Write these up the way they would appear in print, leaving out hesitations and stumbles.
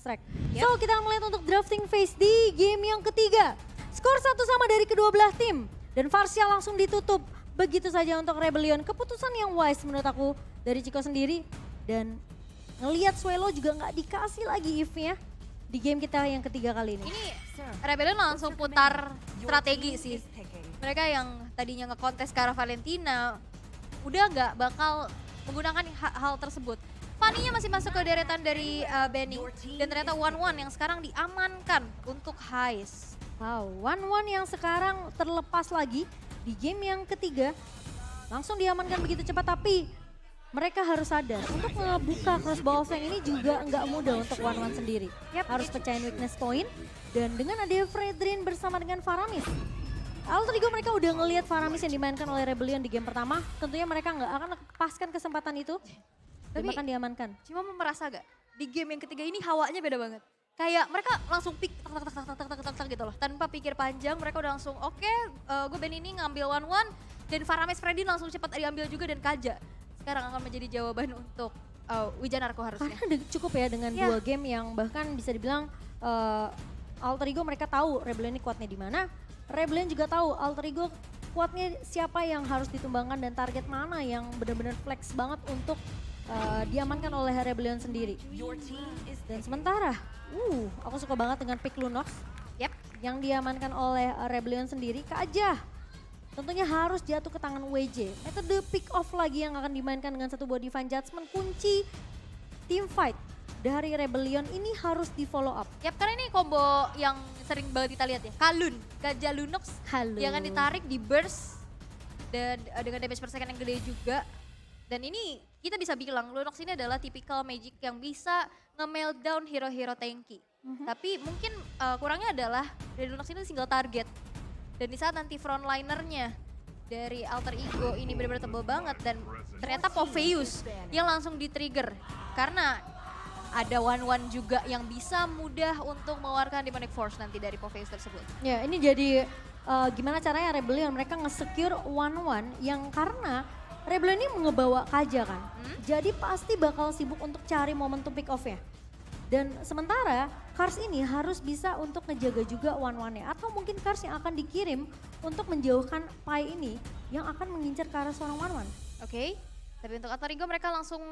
extract. So kita melihat untuk drafting phase di game yang ketiga. Skor 1 sama dari kedua belah tim. Dan Varsha langsung ditutup. Begitu saja untuk Rebellion. Keputusan yang wise menurut aku dari Chico sendiri. Dan ngelihat Swelo juga nggak dikasih lagi if-nya di game kita yang ketiga kali ini. Ini Rebellion langsung putar strategi sih. Mereka yang tadinya ngekontes ke arah Valentina, udah nggak bakal menggunakan hal tersebut. Fanny-nya masih masuk ke deretan dari Benny. Dan ternyata 1-1 yang sekarang diamankan untuk Heist. Wow, 1-1 yang sekarang terlepas lagi di game yang ketiga. Langsung diamankan begitu cepat, tapi mereka harus sadar untuk ngebuka crossbow flank ini juga nggak mudah untuk 1-1 sendiri. Harus pecahin weakness point, dan dengan ada Fredrin bersama dengan Faramis. Alter Ego mereka udah ngelihat Faramis yang dimainkan oleh Rebellion di game pertama, tentunya mereka nggak akan lepaskan kesempatan itu. Dan Tapi bahkan diamankan. cuma merasa gak, di game yang ketiga ini hawanya beda banget. Kayak mereka langsung pick tak gitu loh. Tanpa pikir panjang mereka udah langsung oke, gue Benny ini ngambil 1-1 dan Faramis Fredin langsung cepat diambil juga dan Kaja. Sekarang akan menjadi jawaban untuk Wijanarko harusnya. Karena cukup ya dengan dua game yang bahkan bisa dibilang Alter Ego mereka tahu Rebellion ini kuatnya di mana. Rebellion juga tahu Alter Ego kuatnya siapa yang harus ditumbangkan dan target mana yang benar-benar flex banget untuk diamankan oleh Rebellion sendiri. Dan sementara, aku suka banget dengan pick Lunox yang diamankan oleh Rebellion sendiri. Kaja tentunya harus jatuh ke tangan WJ. Metode pick off lagi yang akan dimainkan dengan satu buah Divine Judgment. Kunci team fight dari Rebellion ini harus di follow up. Karena ini combo yang sering banget kita lihat ya. Kalun, Kaja Lunox yang akan ditarik di burst dan dengan damage per second yang gede juga. Dan ini kita bisa bilang Lunox ini adalah tipikal magic yang bisa nge-meltdown hero-hero tanky. Tapi mungkin kurangnya adalah dari Lunox ini single target. Dan di saat nanti frontlinernya dari Alter Ego ini benar-benar tebal banget. Dan ternyata Popheus yang langsung di-trigger. Karena ada 1-1 juga yang bisa mudah untuk mengeluarkan Demonic Force nanti dari Popheus tersebut. Ya ini jadi gimana caranya Rebellion mereka nge-secure 1-1 yang karena Rebellion ini ngebawa Kaja kan. Jadi pasti bakal sibuk untuk cari momentum pick off-nya. Dan sementara Kars ini harus bisa untuk ngejaga juga 1-1-nya. Atau mungkin Kars yang akan dikirim untuk menjauhkan Pai ini yang akan mengincar ke arah seorang 1-1. Oke. Tapi untuk Alter Ego mereka langsung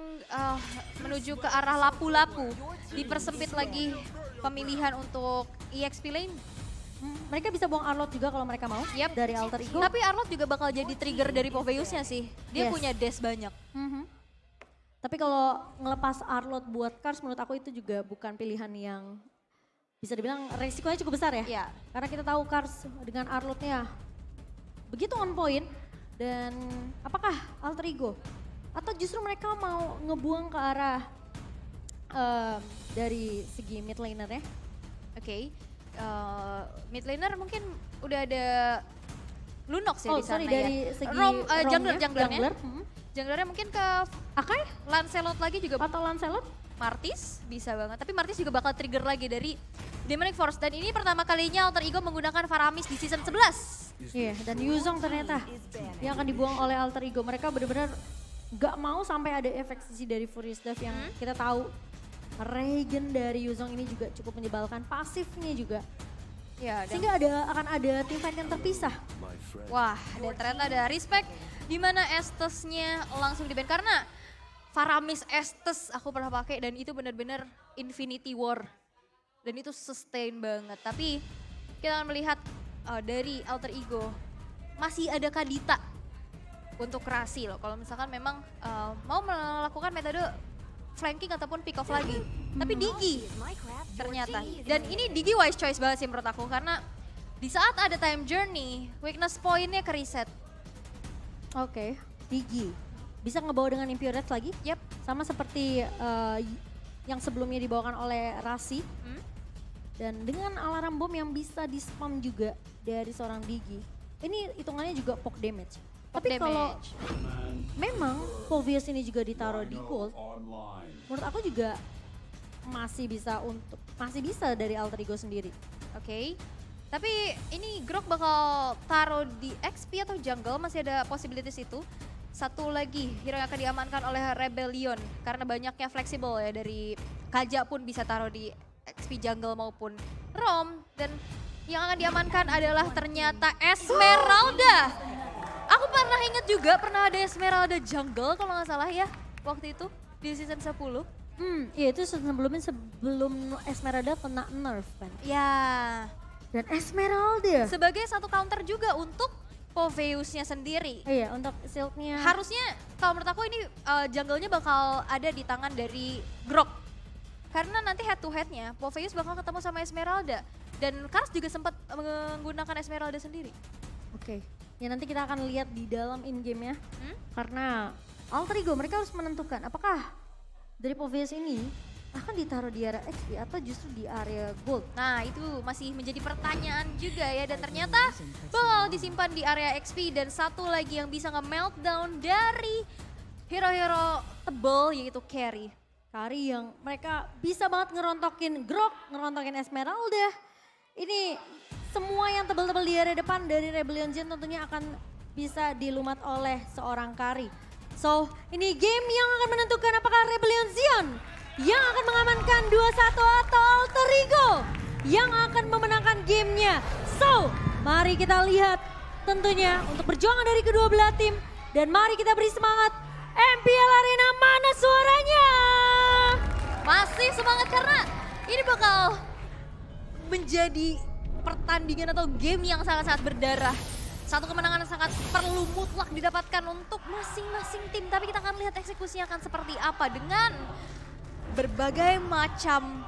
menuju ke arah lapu-lapu. Dipersempit lagi pemilihan untuk EXP lane. Mereka bisa buang Arlot juga kalau mereka mau dari Alter Ego. Tapi Arlot juga bakal jadi trigger dari Popheusnya sih. Dia punya dash banyak. Tapi kalau ngelepas Arlot buat Kars menurut aku itu juga bukan pilihan yang bisa dibilang resikonya cukup besar ya. Iya. Karena kita tahu Kars dengan Arlotnya begitu on point. Dan apakah Alter Ego atau justru mereka mau ngebuang ke arah dari segi mid laner ya? Oke. Mid laner mungkin udah ada Lunox ya di sana dari ya. segi Junglernya. Junglernya mungkin ke Akai? Lancelot lagi juga. Atau Lancelot? Martis bisa banget. Tapi Martis juga bakal trigger lagi dari Demonic Force. Dan ini pertama kalinya Alter Ego menggunakan Faramis di season 11. Iya, dan Yuzong ternyata yang akan dibuang oleh Alter Ego. Mereka benar-benar gak mau sampai ada efek sisi dari Furious Death yang kita tahu. Regen dari Yuzong ini juga cukup menyebalkan, pasifnya juga. Ya, sehingga akan ada tim fight yang terpisah. Wah, dan ternyata ada respect di mana Estes-nya langsung di-ban karena Faramis Estes aku pernah pakai dan itu benar-benar Infinity War. Dan itu sustain banget. Tapi kita akan melihat dari Alter Ego masih ada Kadita untuk Rasi loh. Kalau misalkan memang mau melakukan metode flanking ataupun pick off lagi. Tapi Digi ternyata. Dan ini Digi wise choice banget sih menurut aku. Karena di saat ada time journey, weakness point-nya ke reset. Oke, Digi. Bisa ngebawa dengan Impure Reds lagi? Sama seperti yang sebelumnya dibawakan oleh Rasi. Dan dengan alarm bom yang bisa di-spam juga dari seorang Digi. Ini hitungannya juga poke damage. Tapi kalau memang Popheus ini juga ditaruh di gold, menurut aku juga masih bisa dari Alter Ego sendiri. Oke. Tapi ini Grok bakal taruh di XP atau jungle, masih ada possibilities itu. Satu lagi hero yang akan diamankan oleh Rebellion karena banyaknya fleksibel ya, dari Kaja pun bisa taruh di XP jungle maupun Rom. Dan yang akan diamankan adalah ternyata Esmeralda. Aku pernah ingat juga pernah ada Esmeralda jungle kalau nggak salah ya waktu itu di season 10. Iya itu sebelum Esmeralda kena nerf kan. Ya, Dan Esmeralda. sebagai satu counter juga untuk Poveusnya sendiri. Iya untuk shieldnya. Harusnya kalau menurut aku ini jungle-nya bakal ada di tangan dari Grok. Karena nanti head to headnya Poveus bakal ketemu sama Esmeralda. Dan Kars juga sempat menggunakan Esmeralda sendiri. Oke. Ya nanti kita akan lihat di dalam in-game-nya. Karena Alter Ego mereka harus menentukan apakah dari Poveus ini akan ditaruh di area XP atau justru di area gold. Nah itu masih menjadi pertanyaan juga ya. Dan ternyata bakal disimpan di area XP. Dan satu lagi yang bisa nge-meltdown dari hero-hero tebel yaitu Carry. Kari yang mereka bisa banget ngerontokin Grok, ngerontokin Esmeralda. Ini semua yang tebal-tebal di area depan dari Rebellion Zion tentunya akan bisa dilumat oleh seorang Kari. So ini game yang akan menentukan apakah Rebellion Zion yang akan mengamankan 2-1 atau Alter Ego yang akan memenangkan gamenya. So mari kita lihat tentunya untuk perjuangan dari kedua belah tim. Dan mari kita beri semangat MPL Arena, mana suaranya? Masih semangat karena ini bakal menjadi pertandingan atau game yang sangat-sangat berdarah. Satu kemenangan yang sangat perlu mutlak didapatkan untuk masing-masing tim. Tapi kita akan lihat eksekusinya akan seperti apa dengan berbagai macam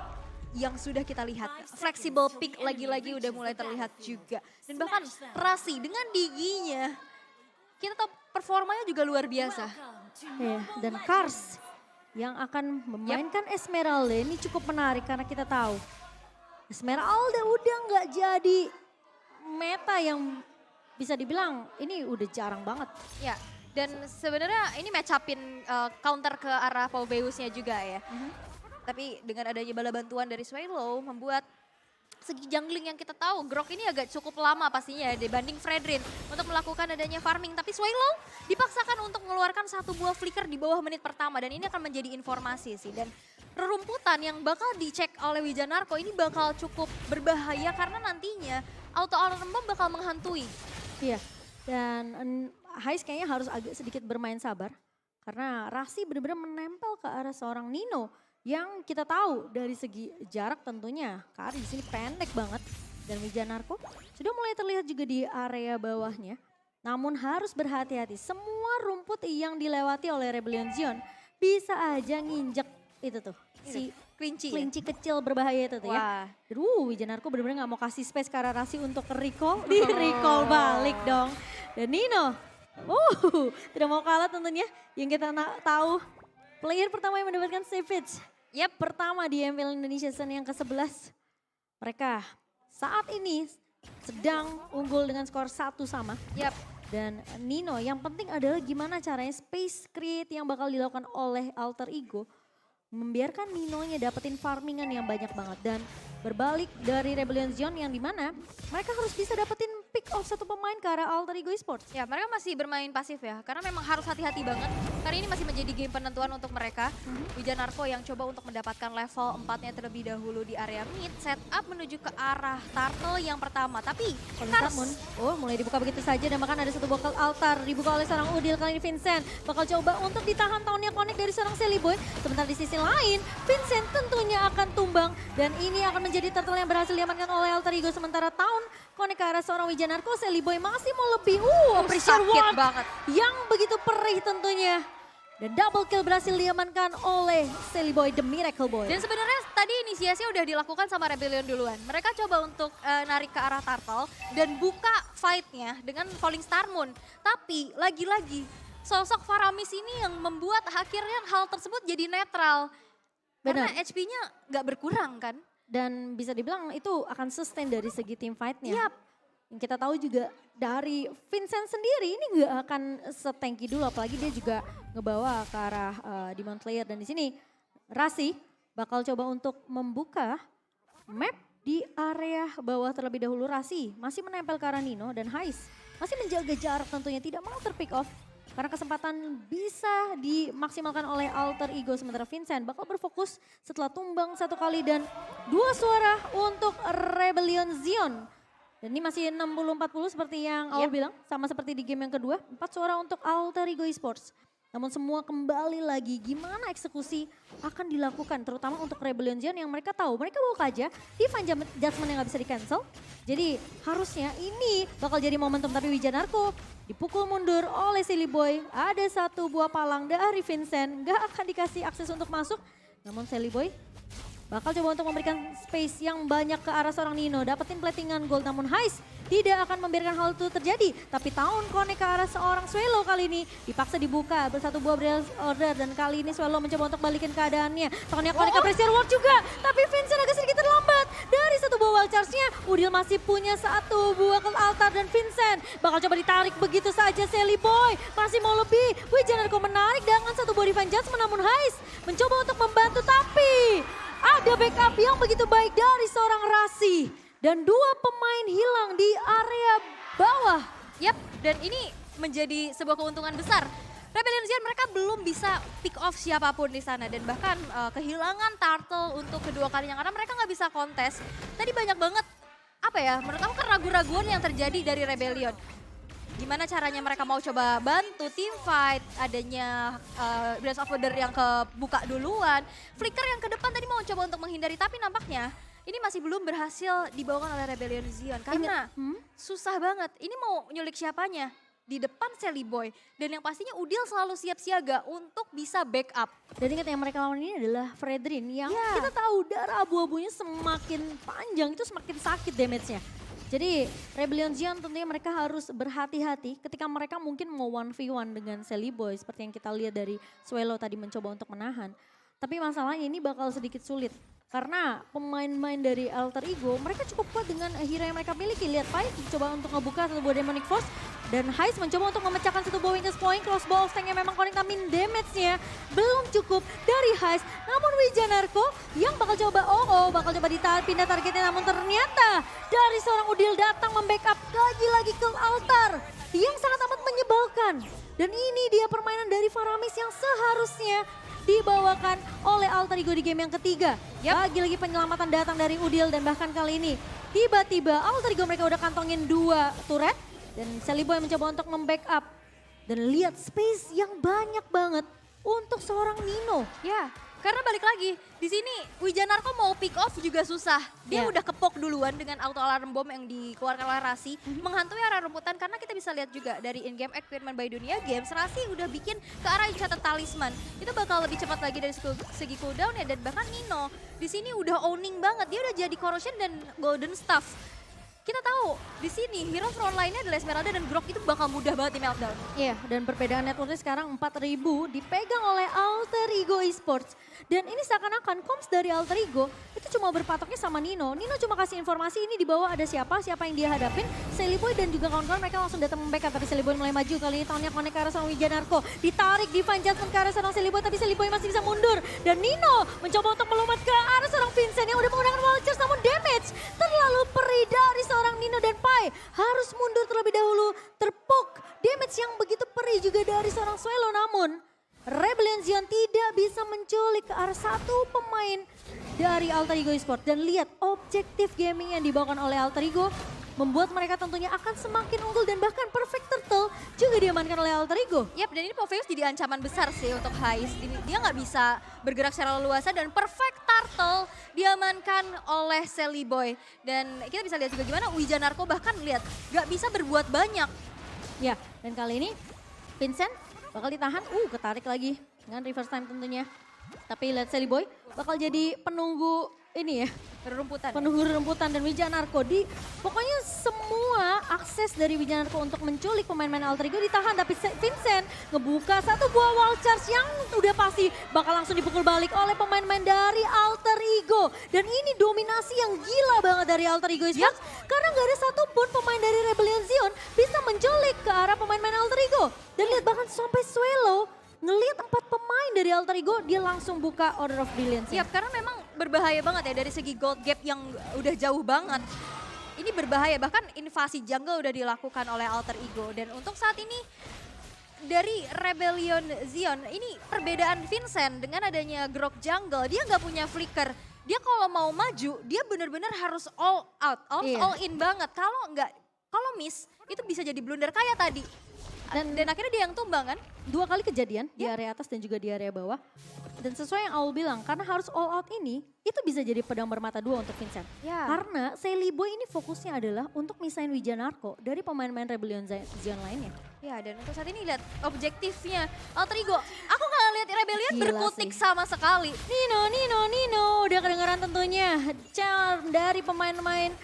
yang sudah kita lihat. Flexible pick lagi-lagi udah mulai terlihat juga. Dan bahkan Rasi dengan diginya, kita tahu performanya juga luar biasa. Ya, dan Kars yang akan memainkan Esmeralda ini cukup menarik karena kita tahu Esmeralda udah nggak jadi meta yang bisa dibilang ini udah jarang banget. Ya, dan sebenarnya ini match upin counter ke arah Poveusnya juga ya. Tapi dengan adanya bala bantuan dari Swallow membuat segi jungling yang kita tahu Grok ini agak cukup lama pastinya dibanding Fredrin untuk melakukan adanya farming. Tapi Swallow dipaksakan untuk mengeluarkan satu buah flicker di bawah menit pertama dan ini akan menjadi informasi sih. Dan rerumputan yang bakal dicek oleh Wijanarko ini bakal cukup berbahaya karena nantinya auto alarm bomb bakal menghantui. Iya, dan Hais kayaknya harus agak sedikit bermain sabar karena Rasi benar-benar menempel ke arah seorang Nino yang kita tahu dari segi jarak tentunya Kari di sini pendek banget dan Wijanarko sudah mulai terlihat juga di area bawahnya. Namun harus berhati-hati, semua rumput yang dilewati oleh Rebellion Zion bisa aja nginjek itu tuh si kelinci kecil berbahaya itu tuh ya. Wijanarko benar-benar gak mau kasih space ke arah Rasi untuk recall, di recall balik dong. Dan Nino, tidak mau kalah tentunya. Yang kita tahu player pertama yang mendapatkan savage. Pertama di MPL Indonesia Season yang ke-11. Mereka saat ini sedang unggul dengan skor 1-1. Dan Nino yang penting adalah gimana caranya space create yang bakal dilakukan oleh Alter Ego. Membiarkan Ninonya dapetin farmingan yang banyak banget. Dan berbalik dari Rebellion Zion yang dimana mereka harus bisa dapetin pick off satu pemain ke arah Alter Ego Esports. Ya mereka masih bermain pasif ya karena memang harus hati-hati banget. Karena ini masih menjadi game penentuan untuk mereka. Wijanarko yang coba untuk mendapatkan level 4-nya terlebih dahulu di area mid. Setup menuju ke arah turtle yang pertama. Tapi Kars mulai dibuka begitu saja dan bahkan ada satu bokal altar dibuka oleh seorang Udil. Kali ini Vincent bakal coba untuk ditahan tahunnya connect dari seorang Sally Boy. Sebentar di sisi lain Vincent tentunya akan tumbang dan ini akan menjadi turtle yang berhasil diamankan oleh Alter Ego. Sementara tahun connect ke arah seorang Wijanarko, Sally Boy masih mau lebih. Pressure sakit one banget. yang begitu perih tentunya. Dan double kill berhasil diamankan oleh Sally Boy, The Miracle Boy. Dan sebenarnya tadi inisiasi udah dilakukan sama Rebellion duluan. Mereka coba untuk narik ke arah turtle dan buka fight-nya dengan Falling Star Moon. Tapi lagi-lagi sosok Faramis ini yang membuat akhirnya hal tersebut jadi netral. Karena HP-nya gak berkurang kan. Dan bisa dibilang itu akan sustain dari segi team fight-nya. Yang kita tahu juga dari Vincent sendiri ini gak akan setangki dulu, apalagi dia juga ngebawa ke arah Demon Slayer. Dan di sini Rasi bakal coba untuk membuka map di area bawah terlebih dahulu. Rasi masih menempel ke arah Nino dan Hais masih menjaga jarak tentunya, tidak mau terpick off. Karena kesempatan bisa dimaksimalkan oleh Alter Ego. Sementara Vincent bakal berfokus setelah tumbang 1 kali dan 2 suara untuk Rebellion Zion. Dan ini masih 60-40 seperti yang awal bilang. Sama seperti di game yang kedua. 4 suara untuk Alter Ego Esports. Namun semua kembali lagi gimana eksekusi akan dilakukan. Terutama untuk Rebellion Zion yang mereka tahu. Mereka bawa aja Divine Judgment yang gak bisa di cancel. Jadi harusnya ini bakal jadi momentum. Tapi Wijanarko dipukul mundur oleh Silly Boy. Ada 1 buah palang dari Vincent. Gak akan dikasih akses untuk masuk. Namun Silly Boy bakal coba untuk memberikan space yang banyak ke arah seorang Nino. Dapetin platingan gold namun Heist tidak akan membiarkan hal itu terjadi. Tapi tahun connect ke arah seorang Swelo kali ini dipaksa dibuka bersatu buah Brilliant Order. Dan kali ini Swelo mencoba untuk balikin keadaannya. Tahunnya connect ke Pressure Ward juga. Tapi Vincent agak sedikit terlambat. Dari 1 buah wild charge-nya Udil masih punya 1 buah ke altar dan Vincent bakal coba ditarik begitu saja. Silly Boy masih mau lebih. Wijanarko menarik dengan 1 buah Divine Judgment namun Heist mencoba untuk membantu tapi ada backup yang begitu baik dari seorang Rasi. Dan 2 pemain hilang di area bawah. Yap, dan ini menjadi sebuah keuntungan besar. Rebellion Zion mereka belum bisa pick off siapapun di sana. Dan bahkan kehilangan Turtle untuk kedua kalinya karena mereka nggak bisa kontes. Tadi banyak banget, apa ya, menurut aku keraguan-raguan yang terjadi dari Rebellion. Gimana caranya mereka mau coba bantu team fight, adanya Blast of Order yang kebuka duluan. Flicker yang ke depan tadi mau coba untuk menghindari, tapi nampaknya ini masih belum berhasil dibawakan oleh Rebellion Zion. Karena susah banget, ini mau nyulik siapanya? Di depan Silly Boy. Dan yang pastinya Udil selalu siap siaga untuk bisa backup. Dan ingat yang mereka lawan ini adalah Fredrin yang kita tahu darah abu-abunya semakin panjang itu semakin sakit damage-nya. Jadi Rebellion Zion tentunya mereka harus berhati-hati ketika mereka mungkin mau 1v1 dengan Silly Boy seperti yang kita lihat dari Swelo tadi mencoba untuk menahan. Tapi masalahnya ini bakal sedikit sulit karena pemain-pemain dari Alter Ego mereka cukup kuat dengan hero yang mereka miliki. Lihat Pai coba untuk ngebuka 1 buah Demonic Force dan Heist mencoba untuk memecahkan 1 buah Witness Point. Crossbow of Tank yang memang connect tapi damage-nya belum cukup dari Heist. Namun Wijanarko yang bakal coba bakal coba pindah targetnya namun ternyata dari seorang Udil datang membackup lagi-lagi ke altar yang sangat amat menyebalkan. Dan ini dia permainan dari Faramis yang seharusnya dibawakan oleh Alter Ego di game yang ketiga. Lagi-lagi penyelamatan datang dari Udil dan bahkan kali ini tiba-tiba Alter Ego mereka udah kantongin 2 turret. Dan Silly Boy mencoba untuk membackup. Dan lihat space yang banyak banget untuk seorang Nino. Ya, karena balik lagi di sini Wijanarko mau pick off juga susah. Dia udah kepok duluan dengan auto alarm bomb yang dikeluarkan oleh Rasi. Menghantui area rumputan karena kita bisa lihat juga dari in-game equipment by Dunia Games. Rasi udah bikin ke arah Enchanted Talisman. Itu bakal lebih cepat lagi dari segi cooldown ya. Dan bahkan Nino di sini udah owning banget. Dia udah jadi Corrosion dan Golden Staff. Kita tahu di sini hero frontline-nya adalah Esmeralda dan Grok itu bakal mudah banget di meltdown. Iya, dan perbedaan networknya sekarang 4.000 dipegang oleh Alter Ego Esports. Dan ini seakan-akan comms dari Alter Ego itu cuma berpatoknya sama Nino. Nino cuma kasih informasi ini di bawah ada siapa yang dia hadapin. Silly Boy dan juga kawan-kawan mereka langsung datang membackup. Tapi Silly Boy mulai maju kali ini tahunnya connect ke arah seorang Wijanarko. Ditarik Divine Judgment ke arah seorang Silly Boy tapi Silly Boy masih bisa mundur. Dan Nino mencoba untuk melompat ke arah seorang Vincent yang udah menggunakan wall charge namun damage terlalu perih dari seorang Nino dan Pai harus mundur terlebih dahulu. Terpuk damage yang begitu perih juga dari seorang Swelo namun Rebellion Zion tidak bisa menculik ke arah 1 pemain dari Alter Ego Esports. Dan lihat objektif gaming yang dibawakan oleh Alter Ego membuat mereka tentunya akan semakin unggul dan bahkan Perfect Turtle juga diamankan oleh Alter Ego. Yap, dan ini Popheus jadi ancaman besar sih untuk Heist. Dia nggak bisa bergerak secara leluasa dan Perfect Turtle diamankan oleh Silly Boy. Dan kita bisa lihat juga gimana Wijanarko bahkan lihat nggak bisa berbuat banyak. Ya, dan kali ini Vincent bakal ditahan, ketarik lagi dengan reverse time tentunya. Tapi lihat Silly Boy bakal jadi penunggu ini ya, penunggu rumputan dan Wijanarko pokoknya semua akses dari Wijanarko untuk menculik pemain-pemain Alter Ego ditahan. Tapi Vincent ngebuka 1 buah wall charge yang udah pasti bakal langsung dipukul balik oleh pemain-pemain dari Alter Ego. Dan ini dominasi yang gila banget dari Alter Ego Esports karena gak ada satupun pemain dari Rebellion Zion bisa menculik ke arah pemain-pemain Alter Ego. Dan lihat bahkan sampai Swelo ngelihat 4 pemain dari Alter Ego dia langsung buka Order of Brilliance. Yap, karena memang berbahaya banget ya dari segi gold gap yang udah jauh banget. Ini berbahaya, bahkan invasi jungle udah dilakukan oleh Alter Ego. Dan untuk saat ini dari Rebellion Zion, ini perbedaan Vincent dengan adanya Grok Jungle, dia nggak punya flicker. Dia kalau mau maju, dia benar-benar harus all out, all in banget. Kalau miss, itu bisa jadi blunder kayak tadi. Dan akhirnya dia yang tumbang kan? 2 kali kejadian di area atas dan juga di area bawah. Dan sesuai yang Aul bilang, karena harus all out ini, itu bisa jadi pedang bermata dua untuk Vincent. Ya. Karena Sally Boy ini fokusnya adalah untuk misahin Wijanarko dari pemain-pemain Rebellion Zion lainnya. Ya, dan untuk saat ini lihat objektifnya Alter Ego. Aku nggak ngeliat Rebellion Gila berkutik sih. sama sekali. Nino, udah kedengeran tentunya. Charm dari pemain-pemain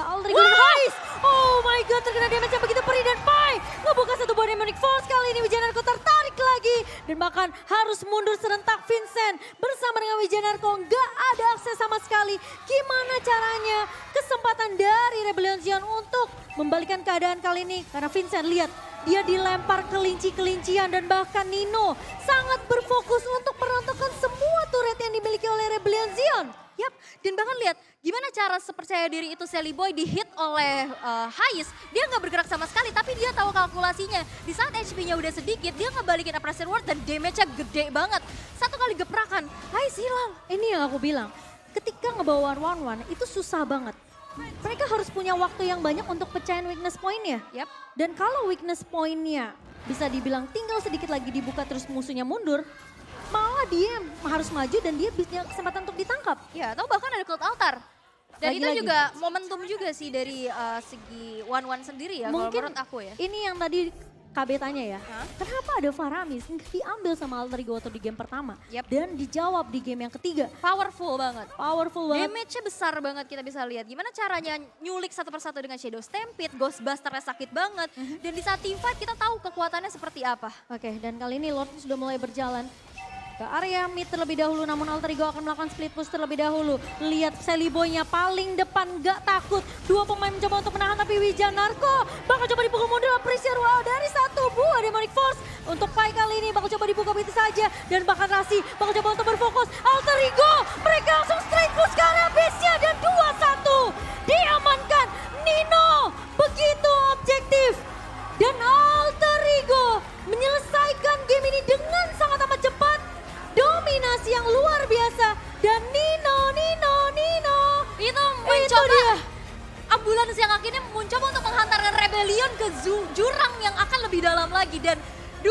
Alter Ego. Heist! Oh my god, terkena damage yang begitu perih dan Pai ngebuka satu buah Demonic Force. Kali ini Wijanarko tertarik lagi. Dan bahkan harus mundur serentak Vincent bersama dengan Wijanarko. Nggak ada akses sama sekali. Gimana caranya kesempatan dari Rebellion Zion untuk membalikan keadaan kali ini. Karena Vincent lihat, dia dilempar kelinci-kelincian dan bahkan Nino sangat berfokus untuk merontokkan semua turret yang dimiliki oleh Rebellion Zion. Yap, dan bahkan lihat gimana cara sepercaya diri itu Sally Boy di-hit oleh Heist. Dia nggak bergerak sama sekali, tapi dia tahu kalkulasinya. Di saat HP-nya udah sedikit, dia ngebalikin Oppressor Ward dan damage-nya gede banget. Satu kali geprakan, Heist hilang. Ini yang aku bilang, ketika ngebawa one-one itu susah banget. Mereka harus punya waktu yang banyak untuk pecahin weakness point-nya. Yap. Dan kalau weakness point-nya bisa dibilang tinggal sedikit lagi dibuka terus musuhnya mundur, malah dia harus maju dan dia punya kesempatan untuk ditangkap. Ya, atau bahkan ada Cloud Altar. Dan itu Lagi-lagi. juga momentum juga sih dari segi One sendiri ya, kalau Mungkin menurut aku ya. ini yang tadi KB tanya ya, Hah? kenapa ada Faramis nggak diambil sama Alter Ego waktu di game pertama Yap. dan dijawab di game yang ketiga. Powerful banget. Powerful banget. Damage-nya besar banget kita bisa lihat. Gimana caranya nyulik satu persatu dengan Shadow Stampede, Ghostbuster-nya sakit banget. Dan di saat team fight kita tahu kekuatannya seperti apa. Oke, dan kali ini Lord sudah mulai berjalan ke area mid terlebih dahulu, namun Alter Ego akan melakukan split push terlebih dahulu. Lihat Sally Boy-nya paling depan, gak takut. Dua pemain mencoba untuk menahan, tapi Wijanarko bakal coba dipukul mundur. Appreciate wow dari satu buah Demonic Force. Untuk Pai kali ini bakal coba dibuka begitu saja. Dan bahkan Rasi bakal coba untuk berfokus. Alter Ego, mereka langsung straight push ke arah base-nya. Dan 2-1 diamankan. Nino begitu objektif. Dan Alter Ego menyelesaikan game ini dengan sangat amat cepat. Dominasi yang luar biasa. Dan Nino. Itu Itu mencoba dia. ambulans yang akhirnya mencoba untuk menghantarkan Rebellion ke jurang yang akan lebih dalam lagi. Dan 2-1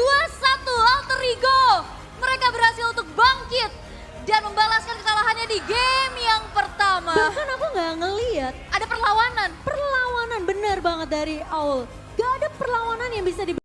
Alter Ego. Mereka berhasil untuk bangkit dan membalaskan kesalahannya di game yang pertama. Bahkan aku nggak ngeliat Ada perlawanan. perlawanan benar banget dari Aul. Gak ada perlawanan yang bisa di